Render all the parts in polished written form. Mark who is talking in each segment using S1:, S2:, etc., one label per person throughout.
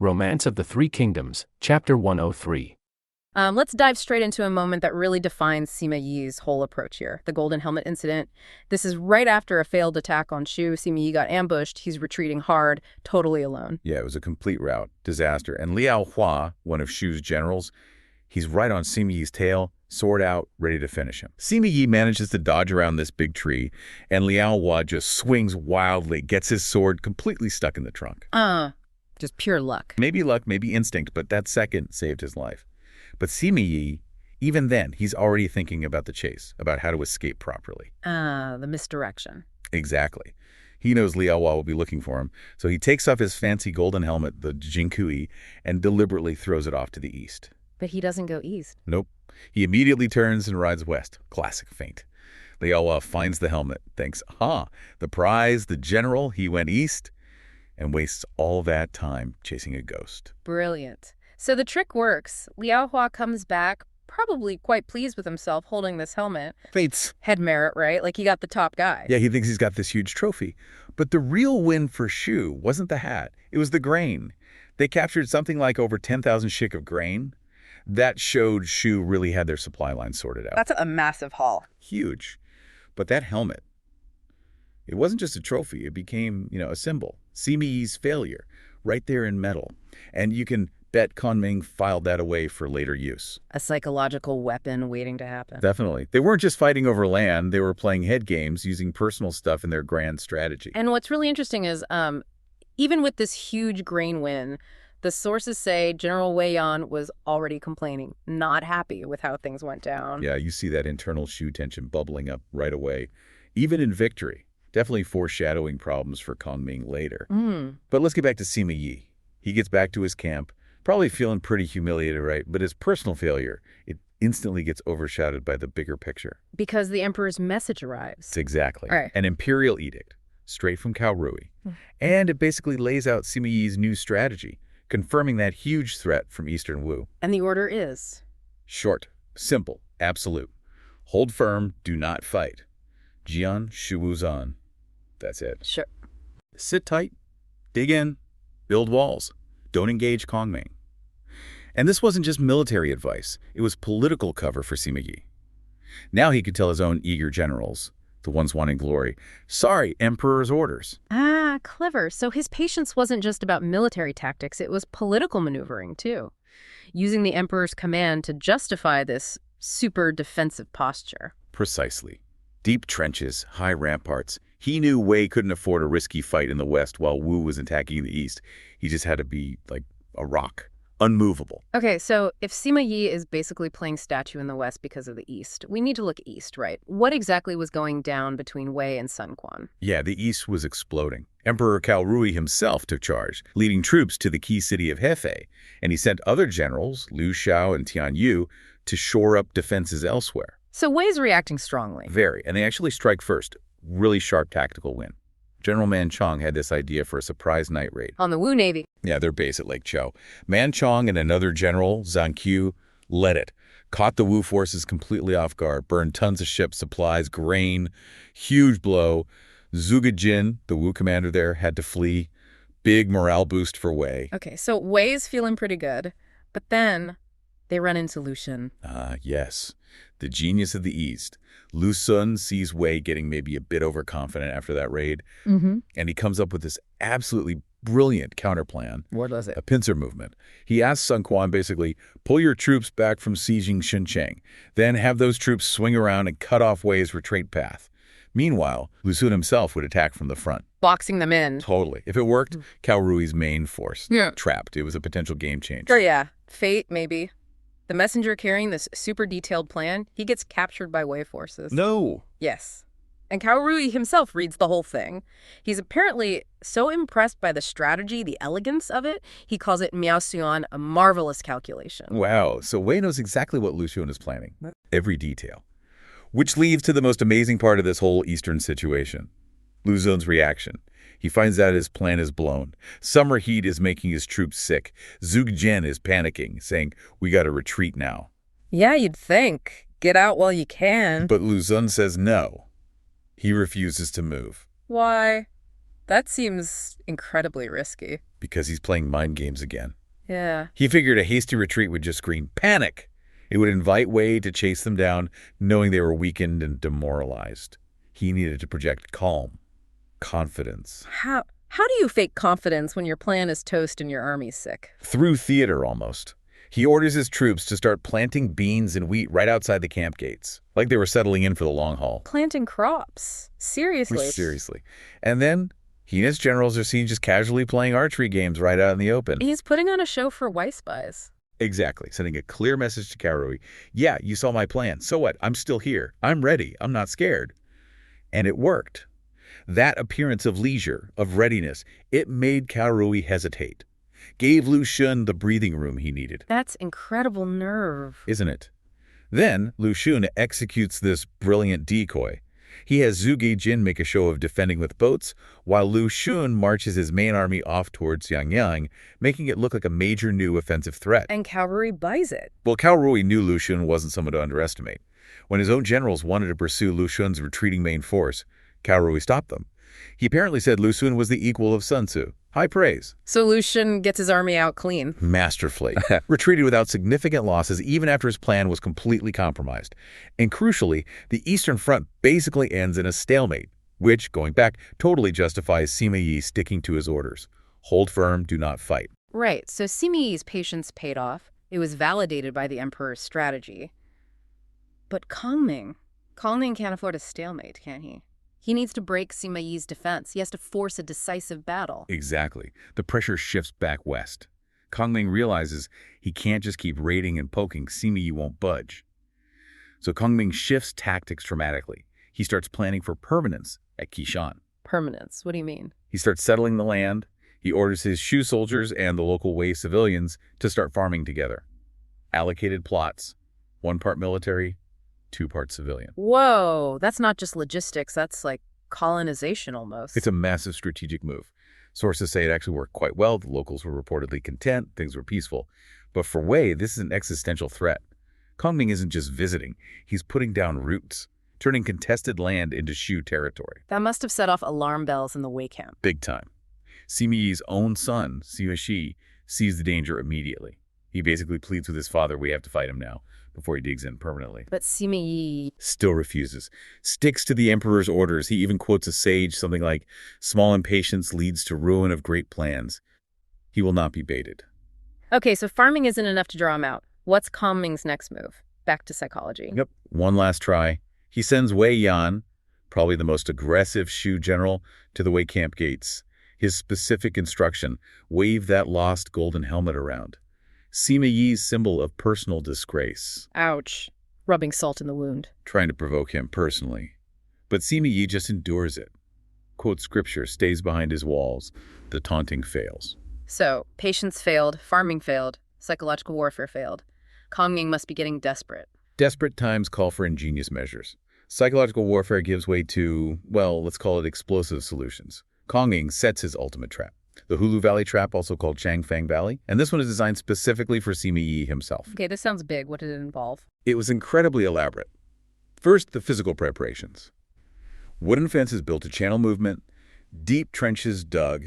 S1: Romance of the Three Kingdoms, Chapter 103.
S2: Let's dive straight into a moment that really defines Sima Yi's whole approach here, the Golden Helmet incident. This is right after a failed attack on Shu. Sima Yi got ambushed. He's retreating hard, totally alone.
S3: Yeah, it was a complete rout. Disaster. And Liao Hua, one of Shu's generals, he's right on Sima Yi's tail, sword out, ready to finish him. Sima Yi manages to dodge around this big tree, and Liao Hua just swings wildly, gets his sword completely stuck in the trunk.
S2: Just pure luck.
S3: Maybe luck, maybe instinct, but that second saved his life. But Sima Yi, even then, he's already thinking about the chase, about how to escape properly.
S2: The misdirection.
S3: Exactly. He knows Liao Hua will be looking for him, so he takes off his fancy golden helmet, the Jinkui, and deliberately throws it off to the east.
S2: But he doesn't go east.
S3: Nope. He immediately turns and rides west. Classic feint. Liao Hua finds the helmet, thinks, the prize, the general, he went east, and wastes all that time chasing a ghost.
S2: Brilliant. So the trick works. Liao Hua comes back, probably quite pleased with himself holding this helmet.
S3: Fates.
S2: Head merit, right? Like he got the top guy.
S3: Yeah, he thinks he's got this huge trophy. But the real win for Shu wasn't the hat. It was the grain. They captured something like over 10,000 shik of grain. That showed Shu really had their supply line sorted out.
S2: That's a massive haul.
S3: Huge. But that helmet, it wasn't just a trophy. It became, a symbol. Sima Yi's failure, right there in metal. And you can bet Kongming filed that away for later use.
S2: A psychological weapon waiting to happen.
S3: Definitely. They weren't just fighting over land. They were playing head games, using personal stuff in their grand strategy.
S2: And what's really interesting is, even with this huge grain win, the sources say General Wei Yan was already complaining, not happy with how things went down.
S3: Yeah, you see that internal Shu tension bubbling up right away, even in victory. Definitely foreshadowing problems for Kongming later. But let's get back to Sima Yi. He gets back to his camp, probably feeling pretty humiliated, right? But his personal failure, it instantly gets overshadowed by the bigger picture.
S2: Because the emperor's message arrives.
S3: Exactly.
S2: Right.
S3: An imperial edict, straight from Cao Rui. And it basically lays out Sima Yi's new strategy, confirming that huge threat from Eastern Wu.
S2: And the order is?
S3: Short, simple, absolute. Hold firm, do not fight. Jian Shu Wu Zan. That's it.
S2: Sure.
S3: Sit tight, dig in, build walls. Don't engage Kongming. And this wasn't just military advice. It was political cover for Sima Yi. Now he could tell his own eager generals, the ones wanting glory, sorry, Emperor's orders.
S2: Clever. So his patience wasn't just about military tactics. It was political maneuvering, too. Using the Emperor's command to justify this super defensive posture.
S3: Precisely. Deep trenches, high ramparts. He knew Wei couldn't afford a risky fight in the west while Wu was attacking the east. He just had to be like a rock, unmovable.
S2: Okay, so if Sima Yi is basically playing statue in the west because of the east, we need to look east, right? What exactly was going down between Wei and Sun Quan?
S3: Yeah, the east was exploding. Emperor Cao Rui himself took charge, leading troops to the key city of Hefei, and he sent other generals, Liu Xiao and Tian Yu, to shore up defenses elsewhere.
S2: So Wei's reacting strongly.
S3: Very, and they actually strike first. Really sharp tactical win. General Man Chong had this idea for a surprise night raid.
S2: On the Wu Navy.
S3: Yeah, their base at Lake Chou. Man Chong and another general, Zhang Qiu, led it. Caught the Wu forces completely off guard, burned tons of ships, supplies, grain. Huge blow. Zhuge Jin, the Wu commander there, had to flee. Big morale boost for Wei.
S2: Okay, so Wei is feeling pretty good, but then they run into Lu Xun.
S3: Yes. The genius of the East. Lu Xun sees Wei getting maybe a bit overconfident after that raid, and he comes up with this absolutely brilliant counterplan.
S2: What was it?
S3: A pincer movement. He asks Sun Quan basically, pull your troops back from sieging Xincheng, then have those troops swing around and cut off Wei's retreat path. Meanwhile, Lu Xun himself would attack from the front.
S2: Boxing them in.
S3: Totally. If it worked, Cao Rui's main force. Trapped. It was a potential game changer.
S2: Sure, yeah. Fate, maybe. The messenger carrying this super detailed plan, he gets captured by Wei forces.
S3: No.
S2: Yes. And Cao Rui himself reads the whole thing. He's apparently so impressed by the strategy, the elegance of it, he calls it Miao Xuan, a marvelous calculation.
S3: Wow. So Wei knows exactly what Lu Xun is planning. Every detail. Which leads to the most amazing part of this whole Eastern situation. Lu Xun's reaction. He finds out his plan is blown. Summer heat is making his troops sick. Zhuge Jin is panicking, saying, we got to retreat now.
S2: Yeah, you'd think. Get out while you can.
S3: But Lu Xun says no. He refuses to move.
S2: Why? That seems incredibly risky.
S3: Because he's playing mind games again.
S2: Yeah.
S3: He figured a hasty retreat would just scream panic. It would invite Wei to chase them down, knowing they were weakened and demoralized. He needed to project calm, confidence.
S2: How do you fake confidence when your plan is toast and your army's sick?
S3: Through theater, almost. He orders his troops to start planting beans and wheat right outside the camp gates, like they were settling in for the long haul.
S2: Planting crops? Seriously?
S3: Seriously. And then he and his generals are seen just casually playing archery games right out in the open.
S2: He's putting on a show for White spies.
S3: Exactly, sending a clear message to Kaorui. Yeah, you saw my plan. So what? I'm still here. I'm ready. I'm not scared. And it worked. That appearance of leisure, of readiness, it made Kaorui hesitate. Gave Lu Xun the breathing room he needed.
S2: That's incredible nerve.
S3: Isn't it? Then Lu Xun executes this brilliant decoy. He has Zhuge Jin make a show of defending with boats, while Lu Xun marches his main army off towards Xiangyang, making it look like a major new offensive threat.
S2: And Kaorui buys it.
S3: Well, Kaorui knew Lu Xun wasn't someone to underestimate. When his own generals wanted to pursue Lu Xun's retreating main force, Kaorui stopped them. He apparently said Lu Xun was the equal of Sun Tzu. High praise.
S2: So Lu Xun gets his army out clean.
S3: Masterfully. Retreated without significant losses even after his plan was completely compromised. And crucially, the Eastern Front basically ends in a stalemate, which, going back, totally justifies Sima Yi sticking to his orders. Hold firm, do not fight.
S2: Right, so Sima Yi's patience paid off. It was validated by the emperor's strategy. But Kongming can't afford a stalemate, can he? He needs to break Sima Yi's defense. He has to force a decisive battle.
S3: Exactly. The pressure shifts back west. Kongming realizes he can't just keep raiding and poking. Sima Yi won't budge. So Kongming shifts tactics dramatically. He starts planning for permanence at Qishan.
S2: Permanence? What do you mean?
S3: He starts settling the land. He orders his Shu soldiers and the local Wei civilians to start farming together. Allocated plots. 1 part military, 2 parts civilian.
S2: Whoa, that's not just logistics, that's like colonization almost.
S3: It's a massive strategic move. Sources say it actually worked quite well. The locals were reportedly content. Things were peaceful. But for Wei, this is an existential threat. Kongming isn't just visiting. He's putting down roots, turning contested land into Shu territory.
S2: That must have set off alarm bells in the Wei camp.
S3: Big time. Sima Yi's own son, Sima Shi, sees the danger immediately. He basically pleads with his father, we have to fight him now, before he digs in permanently.
S2: But Sima Yi
S3: still refuses, sticks to the emperor's orders. He even quotes a sage, something like, small impatience leads to ruin of great plans. He will not be baited.
S2: Okay, so farming isn't enough to draw him out. What's Kongming's next move? Back to psychology.
S3: Yep, one last try. He sends Wei Yan, probably the most aggressive Shu general, to the Wei camp gates. His specific instruction, wave that lost golden helmet around. Sima Yi's symbol of personal disgrace.
S2: Ouch. Rubbing salt in the wound.
S3: Trying to provoke him personally. But Sima Yi just endures it. Quotes scripture, stays behind his walls. The taunting fails.
S2: So, patience failed, farming failed, psychological warfare failed. Kongming must be getting desperate.
S3: Desperate times call for ingenious measures. Psychological warfare gives way to, well, let's call it explosive solutions. Kongming sets his ultimate trap. The Hulu Valley trap, also called Changfang Valley, and this one is designed specifically for Sima Yi himself.
S2: Okay, this sounds big. What did it involve?
S3: It was incredibly elaborate. First, the physical preparations. Wooden fences built to channel movement, deep trenches dug,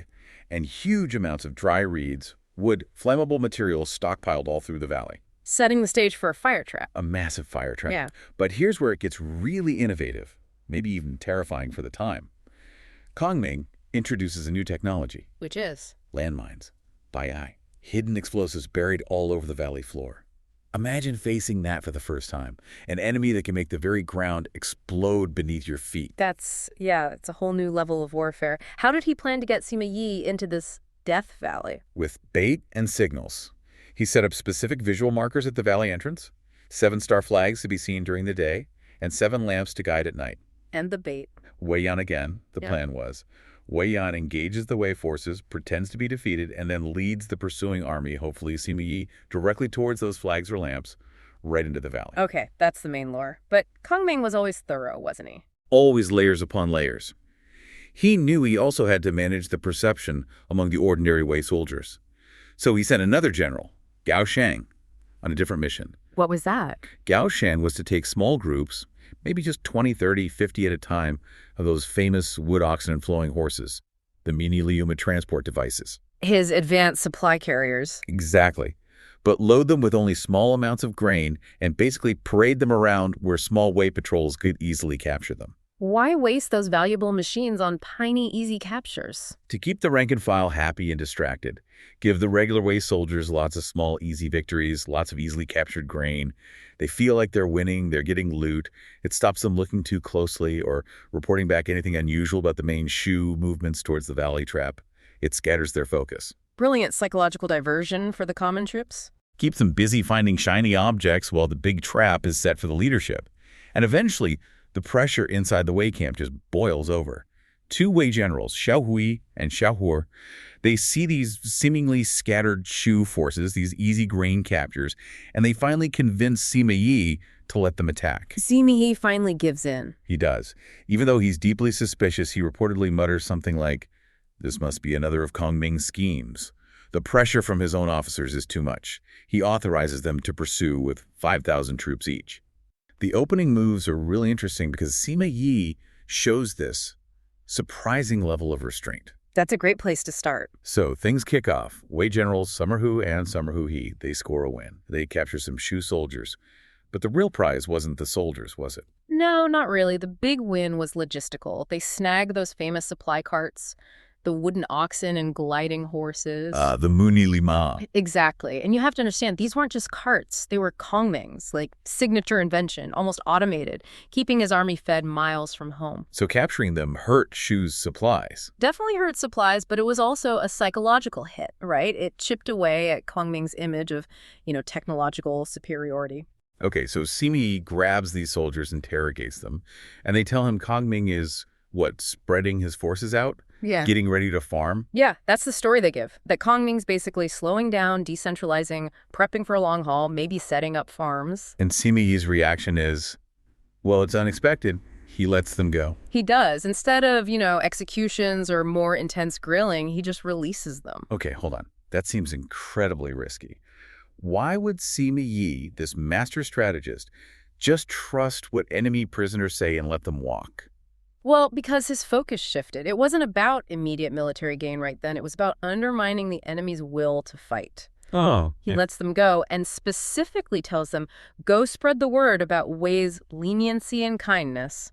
S3: and huge amounts of dry reeds, wood, flammable materials stockpiled all through the valley.
S2: Setting the stage for a fire trap.
S3: A massive fire trap.
S2: Yeah.
S3: But here's where it gets really innovative, maybe even terrifying for the time. Kongming introduces a new technology.
S2: Which is?
S3: Landmines. By eye. Hidden explosives buried all over the valley floor. Imagine facing that for the first time. An enemy that can make the very ground explode beneath your feet.
S2: It's a whole new level of warfare. How did he plan to get Sima Yi into this death valley?
S3: With bait and signals. He set up specific visual markers at the valley entrance, 7-star flags to be seen during the day, and 7 lamps to guide at night.
S2: And the bait.
S3: Wei Yan again, the plan was. Wei Yan engages the Wei forces, pretends to be defeated, and then leads the pursuing army, hopefully Sima Yi, directly towards those flags or lamps, right into the valley.
S2: Okay, that's the main lore. But Kongming was always thorough, wasn't he?
S3: Always layers upon layers. He knew he also had to manage the perception among the ordinary Wei soldiers. So he sent another general, Gao Shang, on a different mission.
S2: What was that?
S3: Gao Shan was to take small groups, maybe just 20, 30, 50 at a time, of those famous wood oxen and flowing horses, the mini Liuma transport devices.
S2: His advanced supply carriers.
S3: Exactly. But load them with only small amounts of grain and basically parade them around where small way patrols could easily capture them.
S2: Why waste those valuable machines on tiny, easy captures?
S3: To keep the rank and file happy and distracted, give the regular way soldiers lots of small, easy victories, lots of easily captured grain. They feel like they're winning, they're getting loot. It stops them looking too closely or reporting back anything unusual about the main Shu movements towards the valley trap. It scatters their focus.
S2: Brilliant psychological diversion for the common troops.
S3: Keeps them busy finding shiny objects while the big trap is set for the leadership. And eventually, the pressure inside the Wei camp just boils over. Two Wei generals, Xiao Hui and Xiao Huo, they see these seemingly scattered Shu forces, these easy grain captures, and they finally convince Sima Yi to let them attack.
S2: Sima Yi finally gives in.
S3: He does. Even though he's deeply suspicious, he reportedly mutters something like, "This must be another of Kongming's schemes." The pressure from his own officers is too much. He authorizes them to pursue with 5,000 troops each. The opening moves are really interesting because Sima Yi shows this surprising level of restraint.
S2: That's a great place to start.
S3: So things kick off. Wei generals Summer Hu and Summer Hu He, they score a win. They capture some Shu soldiers. But the real prize wasn't the soldiers, was it?
S2: No, not really. The big win was logistical. They snagged those famous supply carts, the wooden oxen and gliding horses.
S3: The Muni Lima.
S2: Exactly. And you have to understand, these weren't just carts. They were Kongming's, like signature invention, almost automated, keeping his army fed miles from home.
S3: So capturing them hurt Shu's supplies.
S2: Definitely hurt supplies, but it was also a psychological hit, right? It chipped away at Kongming's image of, technological superiority.
S3: Okay, so Sima Yi grabs these soldiers, interrogates them, and they tell him Kongming is, spreading his forces out?
S2: Yeah.
S3: Getting ready to farm?
S2: Yeah, that's the story they give. That Kongming's basically slowing down, decentralizing, prepping for a long haul, maybe setting up farms.
S3: And Sima Yi's reaction is, well, it's unexpected. He lets them go.
S2: He does. Instead of, executions or more intense grilling, he just releases them.
S3: Okay, hold on. That seems incredibly risky. Why would Sima Yi, this master strategist, just trust what enemy prisoners say and let them walk?
S2: Well, because his focus shifted. It wasn't about immediate military gain right then. It was about undermining the enemy's will to fight.
S3: Oh.
S2: He lets them go and specifically tells them, go spread the word about Wei's leniency and kindness.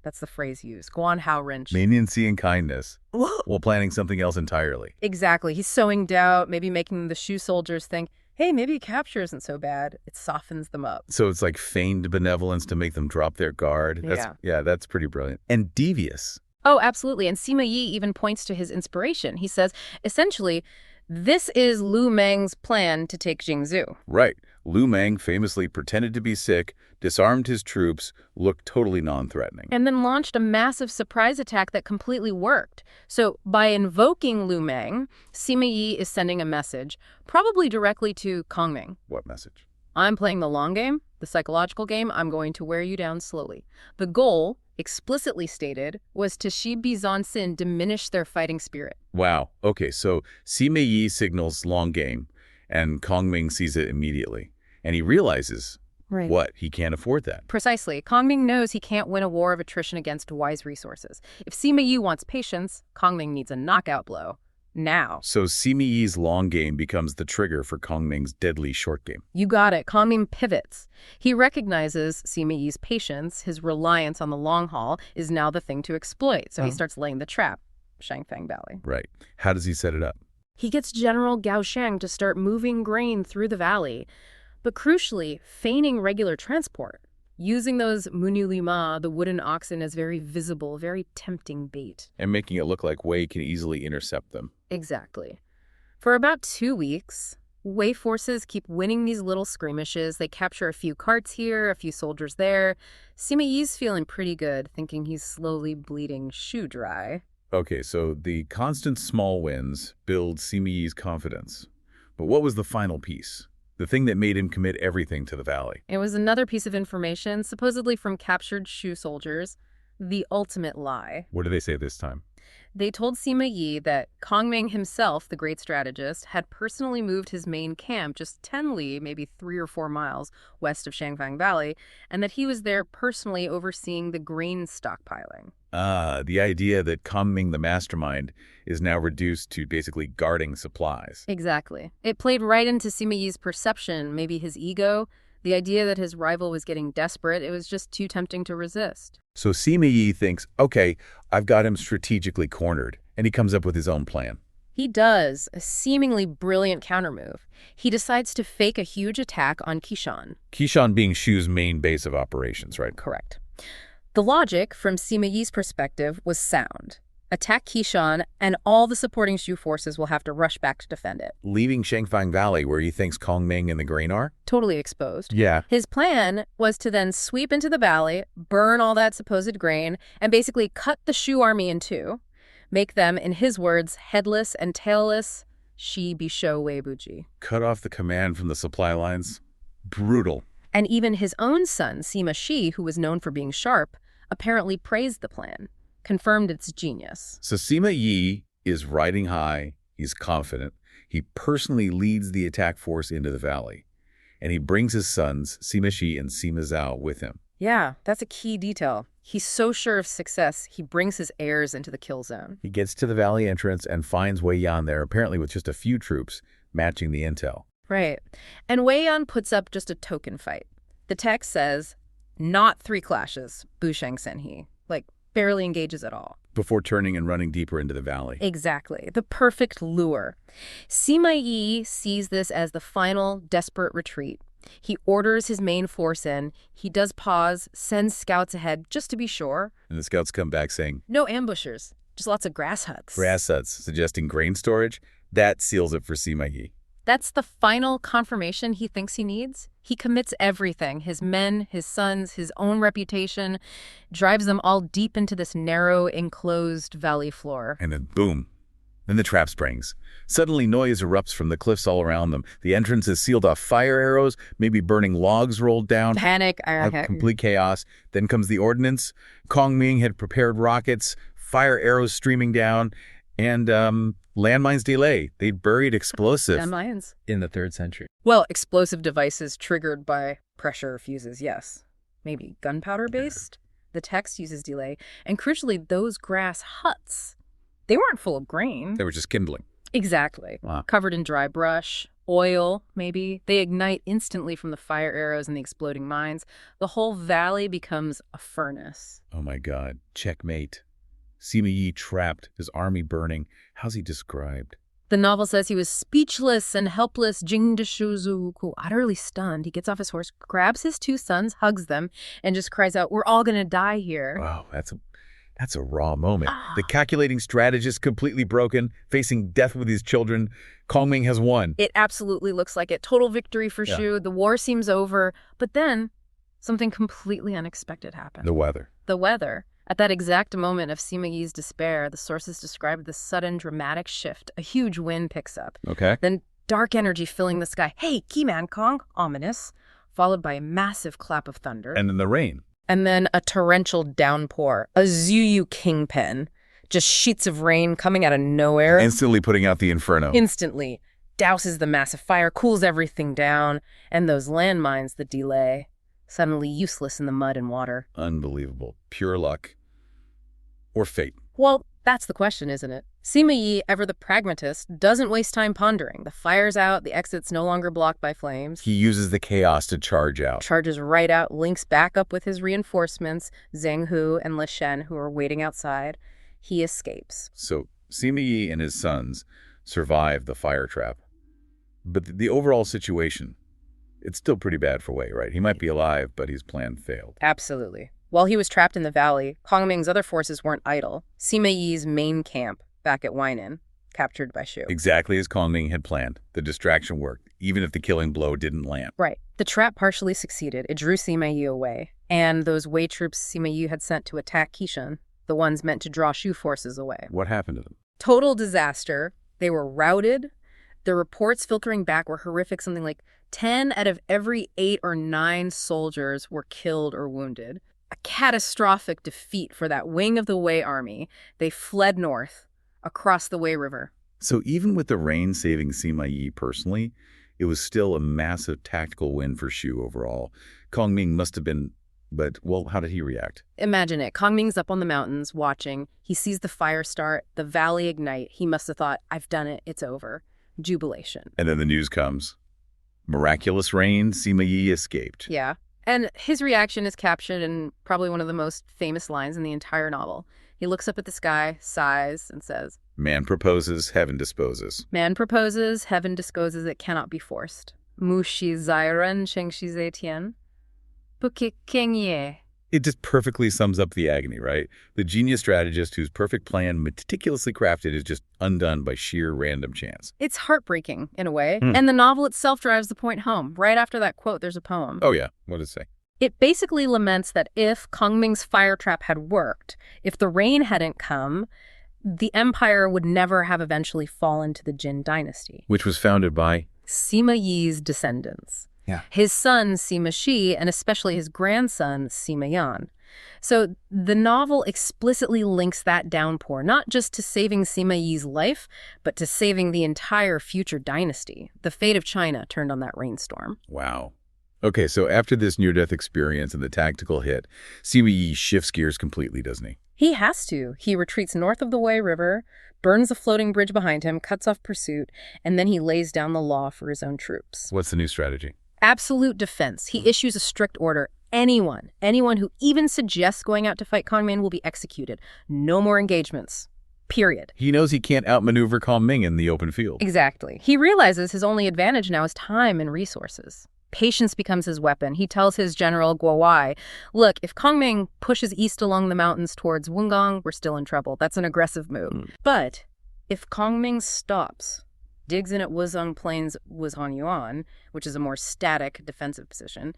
S2: That's the phrase used. Guan Hao Wrench.
S3: Leniency and kindness. While planning something else entirely.
S2: Exactly. He's sowing doubt, maybe making the Shu soldiers think, hey, maybe capture isn't so bad. It softens them up.
S3: So it's like feigned benevolence to make them drop their guard. That's pretty brilliant. And devious.
S2: Oh, absolutely. And Sima Yi even points to his inspiration. He says, essentially, this is Lu Meng's plan to take Jingzhou.
S3: Right. Lu Meng famously pretended to be sick, disarmed his troops, looked totally non-threatening.
S2: And then launched a massive surprise attack that completely worked. So by invoking Lu Meng, Sima Yi is sending a message, probably directly to Kongming.
S3: What message?
S2: I'm playing the long game, the psychological game. I'm going to wear you down slowly. The goal, explicitly stated, was to Shibi Zansin diminish their fighting spirit.
S3: Wow. Okay, so Sima Yi signals long game, and Kongming sees it immediately. And he realizes,
S2: Right.
S3: What? He can't afford that.
S2: Precisely. Kongming knows he can't win a war of attrition against Wei's resources. If Sima Yi wants patience, Kongming needs a knockout blow. Now.
S3: So Sima Yi's long game becomes the trigger for Kongming's deadly short game.
S2: You got it. Kongming pivots. He recognizes Sima Yi's patience, his reliance on the long haul, is now the thing to exploit. So he starts laying the trap. Shangfang Valley.
S3: Right. How does he set it up?
S2: He gets General Gao Sheng to start moving grain through the valley, but crucially, feigning regular transport, using those munulima, the wooden oxen, as very visible, very tempting bait.
S3: And making it look like Wei can easily intercept them.
S2: Exactly. For about 2 weeks, Wei forces keep winning these little skirmishes. They capture a few carts here, a few soldiers there. Sima Yi's feeling pretty good, thinking he's slowly bleeding Shu dry.
S3: Okay, so the constant small wins build Sima Yi's confidence. But what was the final piece? The thing that made him commit everything to the valley.
S2: It was another piece of information, supposedly from captured Shu soldiers, the ultimate lie.
S3: What did they say this time?
S2: They told Sima Yi that Kongming himself, the great strategist, had personally moved his main camp just 10 li, maybe 3 or 4 miles west of Shangfang Valley, and that he was there personally overseeing the grain stockpiling.
S3: The idea that Kongming, the mastermind, is now reduced to basically guarding supplies.
S2: Exactly. It played right into Sima Yi's perception, maybe his ego, the idea that his rival was getting desperate. It was just too tempting to resist.
S3: So Sima Yi thinks, okay, I've got him strategically cornered, and he comes up with his own plan.
S2: He does, a seemingly brilliant countermove. He decides to fake a huge attack on Qishan.
S3: Qishan being Shu's main base of operations, right?
S2: Correct. The logic, from Sima Yi's perspective, was sound. Attack Qishan, and all the supporting Shu forces will have to rush back to defend it.
S3: Leaving Shangfang Valley, where he thinks Kongming and the grain are?
S2: Totally exposed.
S3: Yeah.
S2: His plan was to then sweep into the valley, burn all that supposed grain, and basically cut the Shu army in two, make them, in his words, headless and tailless, Shi Bisho Weibuji.
S3: Cut off the command from the supply lines? Brutal.
S2: And even his own son, Sima Shi, who was known for being sharp, apparently praised the plan, confirmed its genius.
S3: So Sima Yi is riding high, he's confident, he personally leads the attack force into the valley, and he brings his sons, Sima Shi and Sima Zhao, with him.
S2: Yeah, that's a key detail. He's so sure of success, he brings his heirs into the kill zone.
S3: He gets to the valley entrance and finds Wei Yan there, apparently with just a few troops, matching the intel.
S2: Right. And Wei Yan puts up just a token fight. The text says, not 3 clashes, Bu Sheng Senhi. Like, barely engages at all.
S3: Before turning and running deeper into the valley.
S2: Exactly. The perfect lure. Sima Yi sees this as the final, desperate retreat. He orders his main force in. He does pause, sends scouts ahead, just to be sure.
S3: And the scouts come back saying,
S2: no ambushers, just lots of grass huts.
S3: Grass huts, suggesting grain storage. That seals it for Sima Yi.
S2: That's the final confirmation he thinks he needs. He commits everything, his men, his sons, his own reputation, drives them all deep into this narrow, enclosed valley floor.
S3: And then boom. Then the trap springs. Suddenly noise erupts from the cliffs all around them. The entrance is sealed off, fire arrows, maybe burning logs rolled down.
S2: Panic.
S3: Complete chaos. Then comes the ordnance. Kongming had prepared rockets, fire arrows streaming down, and landmines delay. They'd buried explosive.
S2: Landmines?
S4: In the 3rd century.
S2: Well, explosive devices triggered by pressure fuses, yes. Maybe gunpowder-based? The text uses delay. And crucially, those grass huts, they weren't full of grain.
S3: They were just kindling.
S2: Exactly.
S3: Wow.
S2: Covered in dry brush, oil, maybe. They ignite instantly from the fire arrows and the exploding mines. The whole valley becomes a furnace.
S3: Oh my God. Checkmate. Sima Yi trapped, his army burning. How's he described?
S2: The novel says he was speechless and helpless, jingdashuzuku, utterly stunned. He gets off his horse, grabs his 2 sons, hugs them, and just cries out, we're all going to die here.
S3: Wow, that's a raw moment. The calculating strategist completely broken, facing death with his children. Kongming has won.
S2: It absolutely looks like it. Total victory for Shu. The war seems over. But then something completely unexpected happened.
S3: The weather.
S2: The weather. At that exact moment of Sima Yi's despair, the sources described this sudden dramatic shift. A huge wind picks up.
S3: Okay.
S2: Then dark energy filling the sky. Hey, Keyman Kong, ominous. Followed by a massive clap of thunder.
S3: And then the rain.
S2: And then a torrential downpour. A Zuyu kingpin. Just sheets of rain coming out of nowhere.
S3: Instantly putting out the inferno.
S2: Instantly. Douses the massive fire, cools everything down. And those landmines, the delay. Suddenly useless in the mud and water.
S3: Unbelievable. Pure luck. Or fate.
S2: Well, that's the question, isn't it? Sima Yi, ever the pragmatist, doesn't waste time pondering. The fire's out, the exit's no longer blocked by flames.
S3: He uses the chaos to charge out.
S2: Charges right out, links back up with his reinforcements, Zheng Hu and Le Shen, who are waiting outside. He escapes.
S3: So Sima Yi and his sons survive the fire trap. But the overall situation, it's still pretty bad for Wei, right? He might be alive, but his plan failed.
S2: Absolutely. While he was trapped in the valley, Kongming's other forces weren't idle. Sima Yi's main camp, back at Weinan, captured by Shu.
S3: Exactly as Kongming had planned. The distraction worked, even if the killing blow didn't land.
S2: Right. The trap partially succeeded. It drew Sima Yi away. And those Wei troops Sima Yi had sent to attack Qishan, the ones meant to draw Shu forces away.
S3: What happened to them?
S2: Total disaster. They were routed. The reports filtering back were horrific. Something like 10 out of every 8 or 9 soldiers were killed or wounded. A catastrophic defeat for that wing of the Wei army. They fled north, across the Wei River.
S3: So even with the rain saving Sima Yi personally, it was still a massive tactical win for Shu overall. Kongming must have been But, well, how did he react?
S2: Imagine it. Kongming's up on the mountains, watching. He sees the fire start, the valley ignite. He must have thought, I've done it. It's over. Jubilation.
S3: And then the news comes. Miraculous rain, Sima Yi escaped.
S2: Yeah. And his reaction is captured in probably one of the most famous lines in the entire novel. He looks up at the sky, sighs, and says,
S3: Man proposes, heaven disposes.
S2: Man proposes, heaven disposes, it cannot be forced. Mu shi zai ren sheng shi zai tian. Buki king ye.
S3: It just perfectly sums up the agony, right? The genius strategist whose perfect plan, meticulously crafted, is just undone by sheer random chance.
S2: It's heartbreaking, in a way. And the novel itself drives the point home. Right after that quote, there's a poem.
S3: Oh, yeah. What does it say?
S2: It basically laments that if Kongming's fire trap had worked, if the rain hadn't come, the empire would never have eventually fallen to the Jin dynasty.
S3: Which was founded by?
S2: Sima Yi's descendants.
S3: Yeah.
S2: His son, Sima Shi, and especially his grandson, Sima Yan. So the novel explicitly links that downpour, not just to saving Sima Yi's life, but to saving the entire future dynasty. The fate of China turned on that rainstorm.
S3: Wow. Okay, so after this near-death experience and the tactical hit, Sima Yi shifts gears completely, doesn't he?
S2: He has to. He retreats north of the Wei River, burns a floating bridge behind him, cuts off pursuit, and then he lays down the law for his own troops.
S3: What's the new strategy?
S2: Absolute defense. He issues a strict order. Anyone who even suggests going out to fight Kongming will be executed. No more engagements. Period.
S3: He knows he can't outmaneuver Kongming in the open field.
S2: Exactly. He realizes his only advantage now is time and resources. Patience becomes his weapon. He tells his general Guo Wai, look, if Kongming pushes east along the mountains towards Wungong, we're still in trouble. That's an aggressive move. But if Kongming stops, digs in at Wuzhong Plains, Yuan, which is a more static defensive position,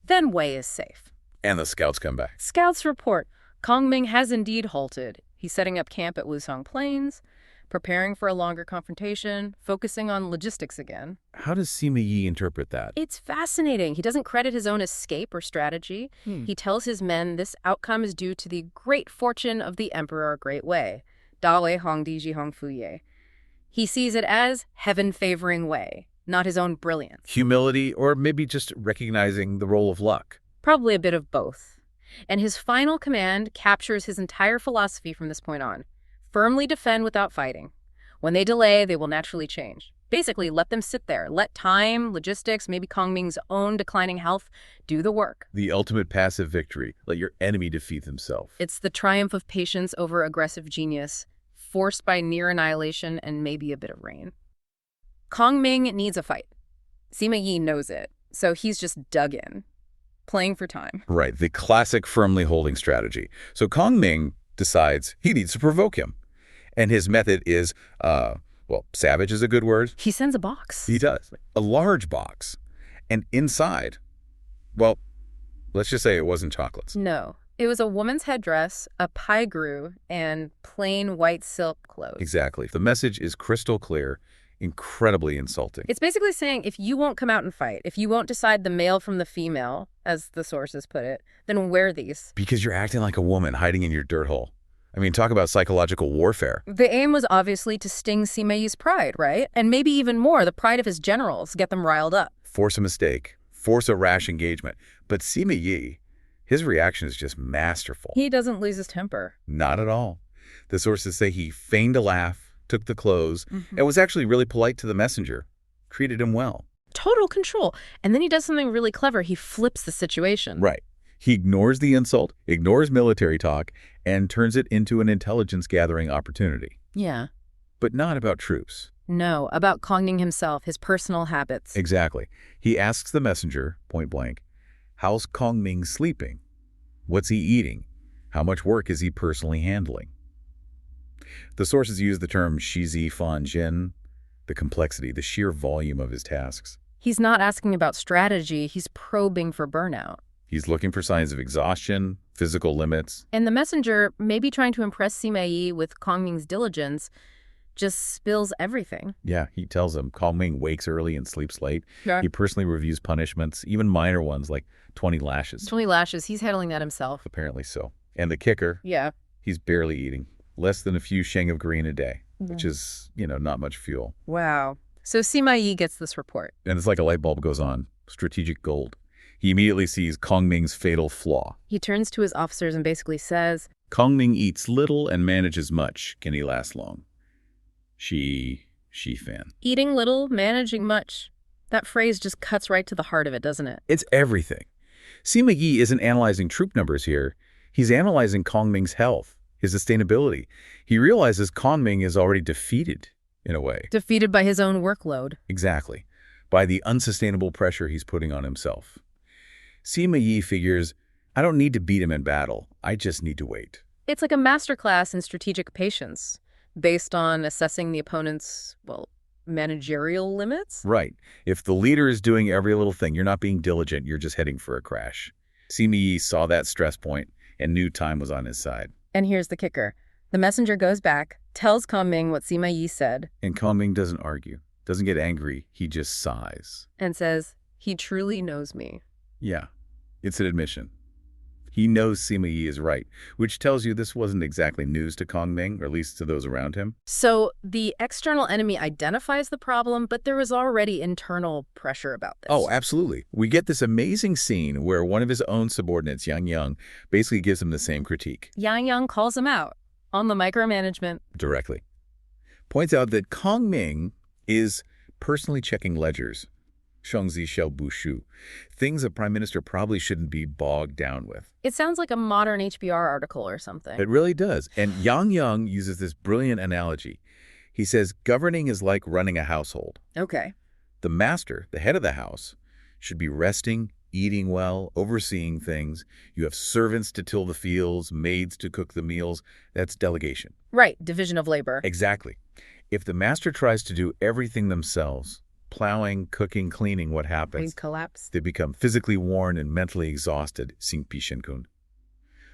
S2: then Wei is safe.
S3: And the scouts come back.
S2: Scouts report Kongming has indeed halted. He's setting up camp at Wuzhong Plains, preparing for a longer confrontation, focusing on logistics again.
S3: How does Sima Yi interpret that?
S2: It's fascinating. He doesn't credit his own escape or strategy. He tells his men this outcome is due to the great fortune of the Emperor Great Wei. Da Wei Hong Di Ji Hong Fu Ye. He sees it as heaven-favoring Wei, not his own brilliance.
S3: Humility, or maybe just recognizing the role of luck?
S2: Probably a bit of both. And his final command captures his entire philosophy from this point on. Firmly defend without fighting. When they delay, they will naturally change. Basically, let them sit there. Let time, logistics, maybe Kongming's own declining health do the work.
S3: The ultimate passive victory. Let your enemy defeat himself.
S2: It's the triumph of patience over aggressive genius, forced by near annihilation and maybe a bit of rain. Kongming needs a fight. Sima Yi knows it, so he's just dug in, playing for time.
S3: Right, the classic firmly holding strategy. So Kongming decides he needs to provoke him. And his method is, savage is a good word.
S2: He sends a box.
S3: He does. A large box. And inside, well, let's just say it wasn't chocolates.
S2: No. It was a woman's headdress, a paigru, and plain white silk clothes.
S3: Exactly. The message is crystal clear, incredibly insulting.
S2: It's basically saying, if you won't come out and fight, if you won't decide the male from the female, as the sources put it, then wear these.
S3: Because you're acting like a woman hiding in your dirt hole. I mean, talk about psychological warfare.
S2: The aim was obviously to sting Sima Yi's pride, right? And maybe even more, the pride of his generals, get them riled up.
S3: Force a mistake. Force a rash engagement. But Sima Yi, his reaction is just masterful.
S2: He doesn't lose his temper.
S3: Not at all. The sources say he feigned a laugh, took the clothes, and was actually really polite to the messenger. Treated him well.
S2: Total control. And then he does something really clever. He flips the situation.
S3: Right. He ignores the insult, ignores military talk, and turns it into an intelligence-gathering opportunity.
S2: Yeah.
S3: But not about troops.
S2: No, about Kongming himself, his personal habits.
S3: Exactly. He asks the messenger, point blank, how's Kongming sleeping? What's he eating? How much work is he personally handling? The sources use the term shizi fan jin, the complexity, the sheer volume of his tasks.
S2: He's not asking about strategy, he's probing for burnout.
S3: He's looking for signs of exhaustion, physical limits.
S2: And the messenger, maybe trying to impress Sima Yi with Kongming's diligence, just spills everything.
S3: Yeah, he tells him Kongming wakes early and sleeps late.
S2: Yeah.
S3: He personally reviews punishments, even minor ones like 20 lashes.
S2: 20 lashes, he's handling that himself.
S3: Apparently so. And the kicker,
S2: Yeah.
S3: he's barely eating. Less than a few sheng of green a day, which is, not much fuel.
S2: Wow. So Sima Yi gets this report.
S3: And it's like a light bulb goes on. Strategic gold. He immediately sees Kongming's fatal flaw.
S2: He turns to his officers and basically says,
S3: Kongming eats little and manages much. Can he last long? She fan.
S2: eating little, managing much. That phrase just cuts right to the heart of it, doesn't it?
S3: It's everything. Sima Yi isn't analyzing troop numbers here. He's analyzing Kongming's health, his sustainability. He realizes Kongming is already defeated, in a way.
S2: Defeated by his own workload.
S3: Exactly. By the unsustainable pressure he's putting on himself. Sima Yi figures, I don't need to beat him in battle. I just need to wait.
S2: It's like a masterclass in strategic patience, based on assessing the opponent's, managerial limits?
S3: Right. If the leader is doing every little thing, you're not being diligent, you're just heading for a crash. Sima Yi saw that stress point and knew time was on his side.
S2: And here's the kicker. The messenger goes back, tells Kongming what Sima Yi said,
S3: And Kongming doesn't argue, doesn't get angry, he just sighs.
S2: and says, he truly knows me.
S3: Yeah, it's an admission. He knows Sima Yi is right, which tells you this wasn't exactly news to Kongming, or at least to those around him.
S2: So the external enemy identifies the problem, but there was already internal pressure about this.
S3: Oh, absolutely. We get this amazing scene where one of his own subordinates, Yang, basically gives him the same critique.
S2: Yang calls him out on the micromanagement.
S3: Directly. Points out that Kongming is personally checking ledgers. Shengzi Xiao Bushu. Things a prime minister probably shouldn't be bogged down with.
S2: It sounds like a modern HBR article or something.
S3: It really does. And Yang uses this brilliant analogy. He says, governing is like running a household.
S2: Okay.
S3: The master, the head of the house, should be resting, eating well, overseeing things. You have servants to till the fields, maids to cook the meals. That's delegation.
S2: Right, division of labor.
S3: Exactly. If the master tries to do everything themselves, plowing, cooking, cleaning, what happens?
S2: They collapse.
S3: They become physically worn and mentally exhausted, Xingpi Shenkun.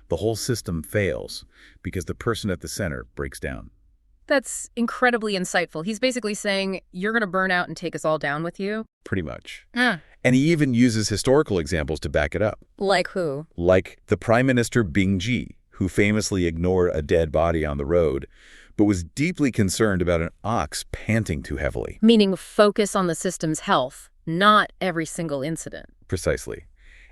S3: The whole system fails because the person at the center breaks down.
S2: That's incredibly insightful. He's basically saying, you're going to burn out and take us all down with you?
S3: Pretty much. And he even uses historical examples to back it up.
S2: Like who?
S3: Like the Prime Minister Bingji, who famously ignored a dead body on the road, but was deeply concerned about an ox panting too heavily.
S2: Meaning focus on the system's health, not every single incident.
S3: Precisely.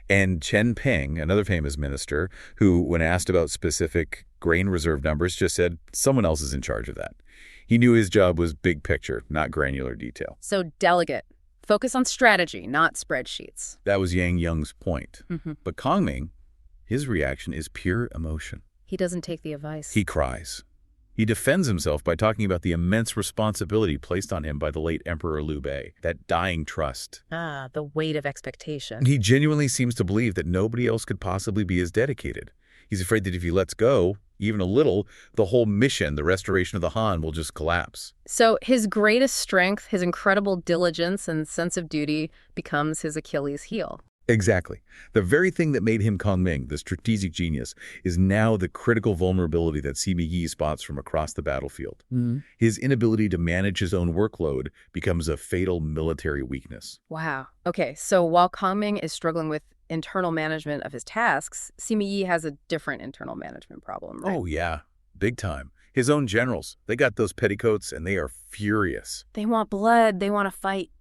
S3: And Chen Ping, another famous minister, who, when asked about specific grain reserve numbers, just said someone else is in charge of that. He knew his job was big picture, not granular detail.
S2: So delegate. Focus on strategy, not spreadsheets.
S3: That was Yang's point. But Kongming, his reaction is pure emotion.
S2: He doesn't take the advice.
S3: He cries. He defends himself by talking about the immense responsibility placed on him by the late Emperor Liu Bei, that dying trust.
S2: The weight of expectation.
S3: He genuinely seems to believe that nobody else could possibly be as dedicated. He's afraid that if he lets go, even a little, the whole mission, the restoration of the Han, will just collapse.
S2: So his greatest strength, his incredible diligence and sense of duty, becomes his Achilles heel.
S3: Exactly. The very thing that made him Kongming, the strategic genius, is now the critical vulnerability that Sima Yi spots from across the battlefield. His inability to manage his own workload becomes a fatal military weakness.
S2: Wow. Okay, so while Kongming is struggling with internal management of his tasks, Sima Yi has a different internal management problem, right?
S3: Oh, yeah. Big time. His own generals, they got those petticoats and they are furious.
S2: They want blood. They want to fight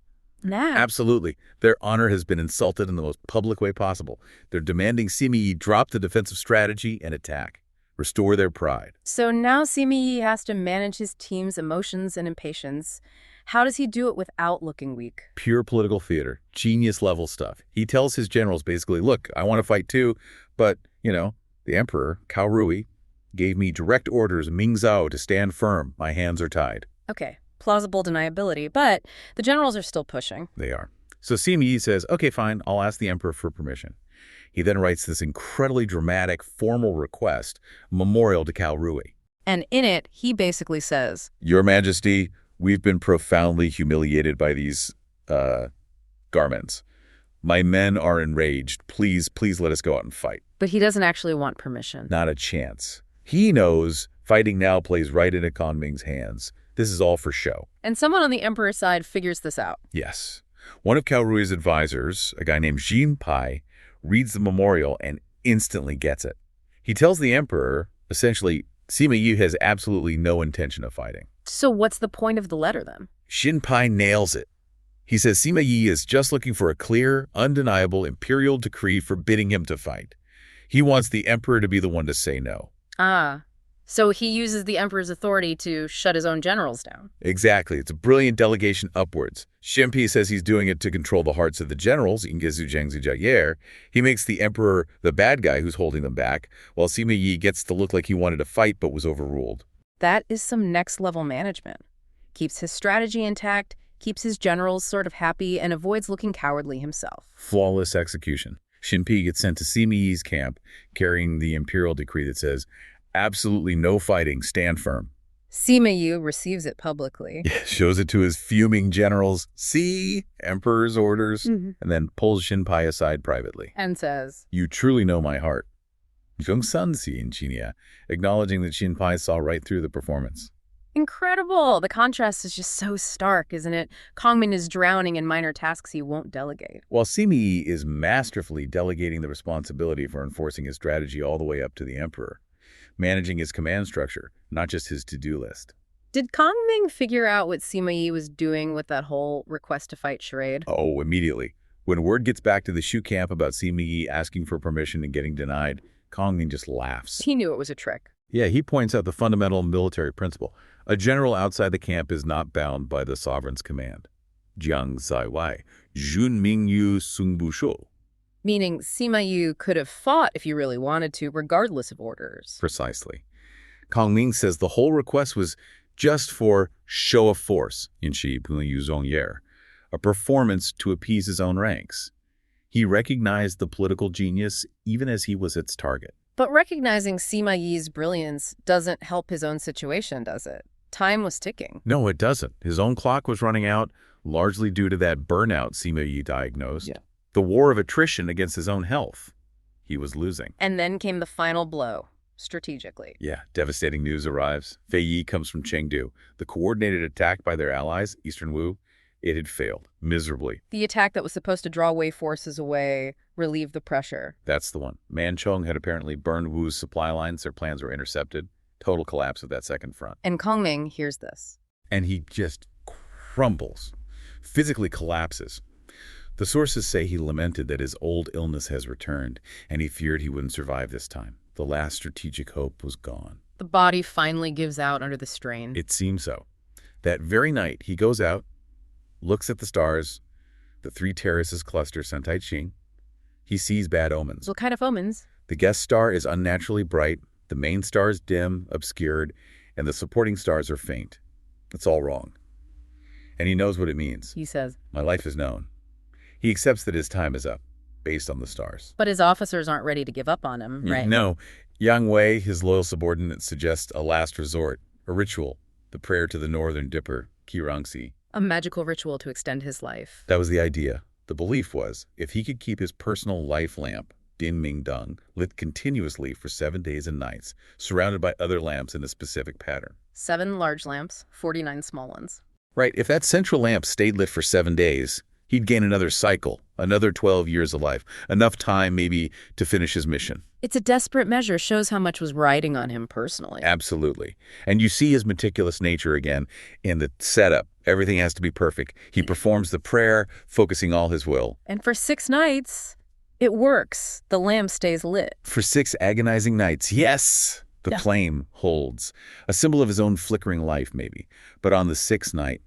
S2: now.
S3: Absolutely. Their honor has been insulted in the most public way possible. They're demanding Sima Yi drop the defensive strategy and attack. Restore their pride.
S2: So now Sima Yi has to manage his team's emotions and impatience. How does he do it without looking weak?
S3: Pure political theater. Genius level stuff. He tells his generals basically, look, I want to fight too, but, the emperor, Cao Rui, gave me direct orders, Ming Zhao, to stand firm. My hands are tied.
S2: Okay. Plausible deniability, but the generals are still pushing.
S3: They are. So Sima Yi says, okay, fine, I'll ask the emperor for permission. He then writes this incredibly dramatic, formal request, memorial to Cao Rui.
S2: And in it, he basically says,
S3: Your Majesty, we've been profoundly humiliated by these, garments. My men are enraged. Please let us go out and fight.
S2: But he doesn't actually want permission.
S3: Not a chance. He knows fighting now plays right into Kongming's hands. This is all for show.
S2: And someone on the emperor's side figures this out.
S3: Yes. One of Cao Rui's advisors, a guy named Xin Pai, reads the memorial and instantly gets it. He tells the emperor, essentially, Sima Yi has absolutely no intention of fighting.
S2: So what's the point of the letter then?
S3: Xin Pai nails it. He says Sima Yi is just looking for a clear, undeniable imperial decree forbidding him to fight. He wants the emperor to be the one to say no.
S2: Ah, so he uses the emperor's authority to shut his own generals down.
S3: Exactly. It's a brilliant delegation upwards. Xinpi says he's doing it to control the hearts of the generals. He makes the emperor the bad guy who's holding them back, while Sima Yi gets to look like he wanted to fight but was overruled.
S2: That is some next-level management. Keeps his strategy intact, keeps his generals sort of happy, and avoids looking cowardly himself.
S3: Flawless execution. Xinpi gets sent to Sima Yi's camp, carrying the imperial decree that says, absolutely no fighting, stand firm.
S2: Sima Yi receives it publicly.
S3: Shows it to his fuming generals, see, emperor's orders, and then pulls Xinpi aside privately.
S2: And says,
S3: you truly know my heart. Zhongsansi in Chinia, acknowledging that Xinpi saw right through the performance.
S2: incredible! The contrast is just so stark, isn't it? Kongming is drowning in minor tasks he won't delegate.
S3: While Sima Yi is masterfully delegating the responsibility for enforcing his strategy all the way up to the emperor, managing his command structure, not just his to-do list.
S2: Did Kongming figure out what Sima Yi was doing with that whole request to fight charade?
S3: Oh, immediately. When word gets back to the Shu camp about Sima Yi asking for permission and getting denied, Kongming just laughs.
S2: He knew it was a trick.
S3: Yeah, he points out the fundamental military principle. A general outside the camp is not bound by the sovereign's command. Jiang Zai Wai, Jun Ming Yu Sung Bu Shou.
S2: Meaning Sima Yi could have fought if you really wanted to, regardless of orders.
S3: Precisely. Kongming says the whole request was just for show of force, a performance to appease his own ranks. He recognized the political genius even as he was its target.
S2: But recognizing Sima Yi's brilliance doesn't help his own situation, does it? Time was ticking.
S3: No, it doesn't. His own clock was running out, largely due to that burnout Sima Yi diagnosed.
S2: Yeah.
S3: The war of attrition against his own health. He was losing.
S2: And then came the final blow, strategically.
S3: Yeah, devastating news arrives. Fei Yi comes from Chengdu. The coordinated attack by their allies, Eastern Wu, it had failed, miserably.
S2: The attack that was supposed to draw Wei forces away, relieve the pressure.
S3: That's the one. Manchong had apparently burned Wu's supply lines. Their plans were intercepted. Total collapse of that second front.
S2: And Kongming hears this.
S3: And he just crumbles, physically collapses. The sources say he lamented that his old illness has returned, and he feared he wouldn't survive this time. The last strategic hope was gone.
S2: The body finally gives out under the strain.
S3: It seems so. That very night, he goes out, looks at the stars, the three terraces cluster Sentai Ching. He sees bad omens.
S2: What kind of omens?
S3: The guest star is unnaturally bright, the main star is dim, obscured, and the supporting stars are faint. It's all wrong. And he knows what it means.
S2: He says,
S3: my life is known. He accepts that his time is up, based on the stars.
S2: But his officers aren't ready to give up on him, right?
S3: No. Yang Wei, his loyal subordinate, suggests a last resort, a ritual, the prayer to the northern dipper, Qirangxi.
S2: A magical ritual to extend his life.
S3: That was the idea. The belief was, if he could keep his personal life lamp, Din Ming Dong, lit continuously for 7 days and nights, surrounded by other lamps in a specific pattern.
S2: 7 large lamps, 49 small ones.
S3: Right, if that central lamp stayed lit for 7 days, he'd gain another cycle, another 12 years of life, enough time maybe to finish his mission.
S2: It's a desperate measure, shows how much was riding on him personally.
S3: Absolutely. And you see his meticulous nature again in the setup. Everything has to be perfect. He performs the prayer, focusing all his will.
S2: And for 6 nights, it works. The lamp stays lit.
S3: For 6 agonizing nights, yes! The flame holds. A symbol of his own flickering life, maybe. But on the 6th night,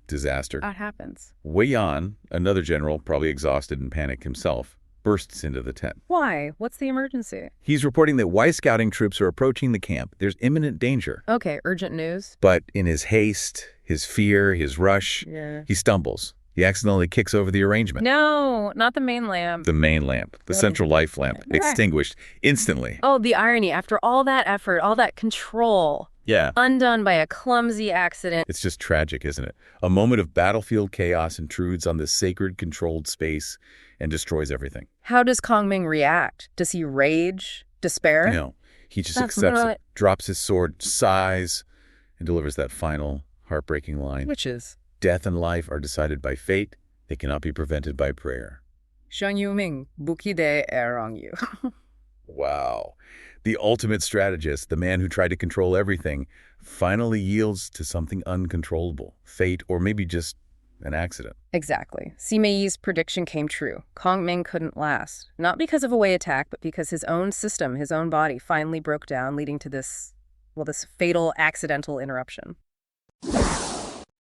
S3: disaster.
S2: That happens.
S3: Wei Yan, another general, probably exhausted and panicked himself, bursts into the tent.
S2: Why? What's the emergency?
S3: He's reporting that Wei scouting troops are approaching the camp. There's imminent danger.
S2: Okay, urgent news.
S3: But in his haste, his fear, his rush, he stumbles. He accidentally kicks over the arrangement.
S2: No, not the main lamp.
S3: The main lamp, the central life lamp, extinguished instantly.
S2: Oh, the irony. After all that effort, all that control.
S3: Yeah.
S2: Undone by a clumsy accident.
S3: It's just tragic, isn't it? A moment of battlefield chaos intrudes on this sacred, controlled space and destroys everything.
S2: How does Kongming react? Does he rage? Despair?
S3: No. He just accepts it, drops his sword, sighs, and delivers that final, heartbreaking line.
S2: Which is?
S3: Death and life are decided by fate. They cannot be prevented by prayer.
S2: Shang Yuming, Buki de Erong Yu.
S3: Wow. The ultimate strategist, the man who tried to control everything, finally yields to something uncontrollable. Fate, or maybe just an accident.
S2: Exactly. Sima Yi's prediction came true. Kongming couldn't last. Not because of a Wei attack, but because his own system, his own body, finally broke down, leading to this fatal accidental interruption.